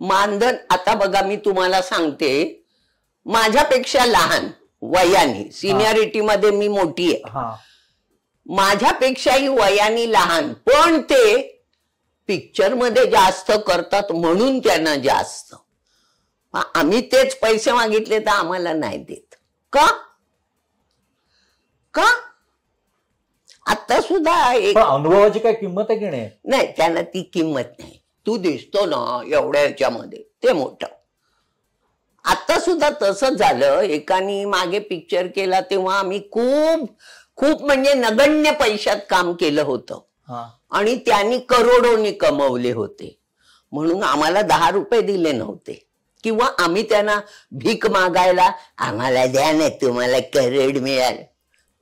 मानधन आता बघा मी तुम्हाला सांगते, माझ्यापेक्षा लहान वयाने, सिनियरिटी मध्ये मी मोठी आहे, माझ्यापेक्षाही वयाने लहान, पण ते पिक्चर मध्ये जास्त करतात म्हणून त्यांना जास्त. आम्ही तेच पैसे मागितले तर आम्हाला नाही देत का? का? आता सुद्धा एक अनुभवाची काय किंमत आहे की नाही, त्यांना ती किंमत नाही. तू दिसतो ना एवढ्या ह्याच्यामध्ये, ते मोठं. आता सुद्धा तसंच झालं. एकाने मागे पिक्चर केला तेव्हा आम्ही खूप खूप म्हणजे नगण्य पैशात काम केलं होतं आणि त्यांनी करोडोनी कमवले होते, म्हणून आम्हाला 10 रुपये दिले नव्हते किंवा आम्ही त्यांना भीक मागायला आम्हाला द्या नाही तुम्हाला करोड मिळाले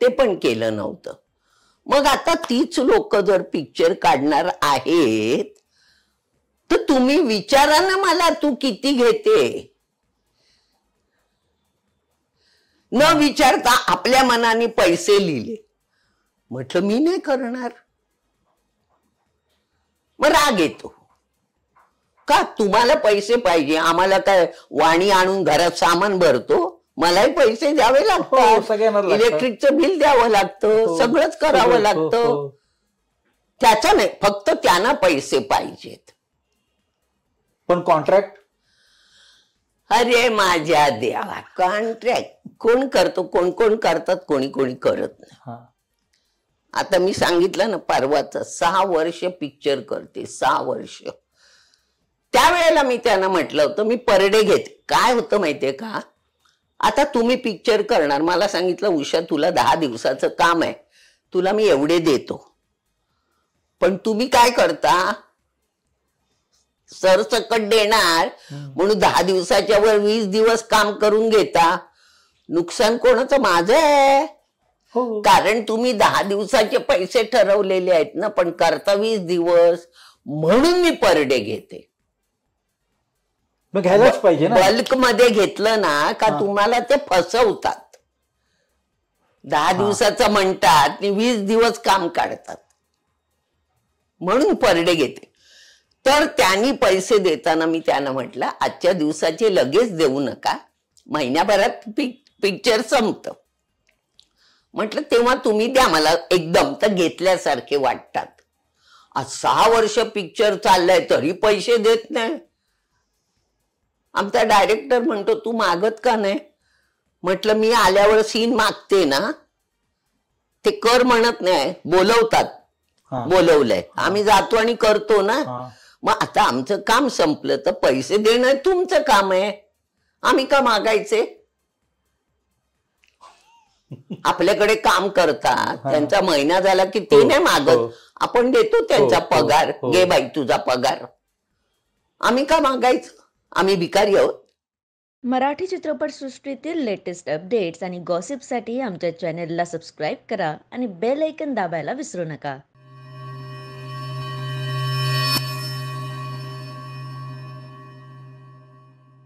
ते पण केलं नव्हतं. मग आता तीच लोक जर पिक्चर काढणार आहेत तर तुम्ही विचारा ना मला, तू किती घेते. न विचारता आपल्या मनाने पैसे लिहिले. म्हटलं मी नाही करणार. मग राग येतो का? तुम्हाला पैसे पाहिजे, आम्हाला काय वाणी आणून घरात सामान भरतो, मलाही पैसे द्यावे लागतात, इलेक्ट्रिकचं बिल द्यावं लागतं, सगळंच करावं लागतं. त्याचा नाही, फक्त त्यांना पैसे पाहिजेत. पण कॉन्ट्रॅक्ट, अरे माझ्या देवा, कॉन्ट्रॅक्ट कोण करतो? कोण कोण करतात, कोणी कोणी करत नाही. आता मी सांगितलं ना परवाच, 6 वर्ष पिक्चर करते, 6 वर्ष. त्यावेळेला मी त्यांना म्हटलं होतं मी पर डे घेते. काय होतं माहितीये का, आता तुम्ही पिक्चर करणार, मला सांगितलं उषा तुला 10 दिवसाचं काम आहे, तुला मी एवढे देतो. पण तुम्ही काय करता, सरसकट देणार म्हणून 10 दिवसाच्या वर 20 दिवस काम करून घेता. नुकसान कोणाचं? माझं आहे. कारण तुम्ही 10 दिवसाचे पैसे ठरवलेले आहेत ना, पण करता 20 दिवस, म्हणून मी पर डे घेते. घ्यायलाच पाहिजे ना. बल्क मध्ये घेतलं ना का तुम्हाला ते फसवतात. 10 दिवसाचं म्हणतात, 20 दिवस काम काढतात, म्हणून पर डे घेते. तर त्यांनी पैसे देताना मी त्यांना म्हटलं आजच्या दिवसाचे लगेच देऊ नका, महिन्याभरात पिक्चर संपतं. म्हटलं तेव्हा तुम्ही द्या मला एकदम, तर घेतल्यासारखे वाटतात. आज 6 वर्ष पिक्चर चाललंय तरी पैसे देत नाही. आमचा डायरेक्टर म्हणतो तू मागत का नाही? म्हटलं मी आल्यावर सीन मागते ना, ते कर म्हणत नाही, बोलवतात. बोलवलंय आम्ही जातो आणि करतो ना. मग आता आमचं काम संपलं तर पैसे देणं तुमचं काम आहे, आम्ही का मागायचे? आपल्याकडे काम करतात, त्यांचा महिना झाला की ते नाही मागत, आपण देतो त्यांचा पगार, घे बाई तुझा पगार. आम्ही का मागायचं? आम्ही भिकारी आहोत? मराठी चित्रपटसृष्टीतील लेटेस्ट अपडेट्स आणि गॉसिपसाठी आमच्या चॅनेलला सबस्क्राईब करा आणि बेल आयकॉन दाबायला विसरू नका.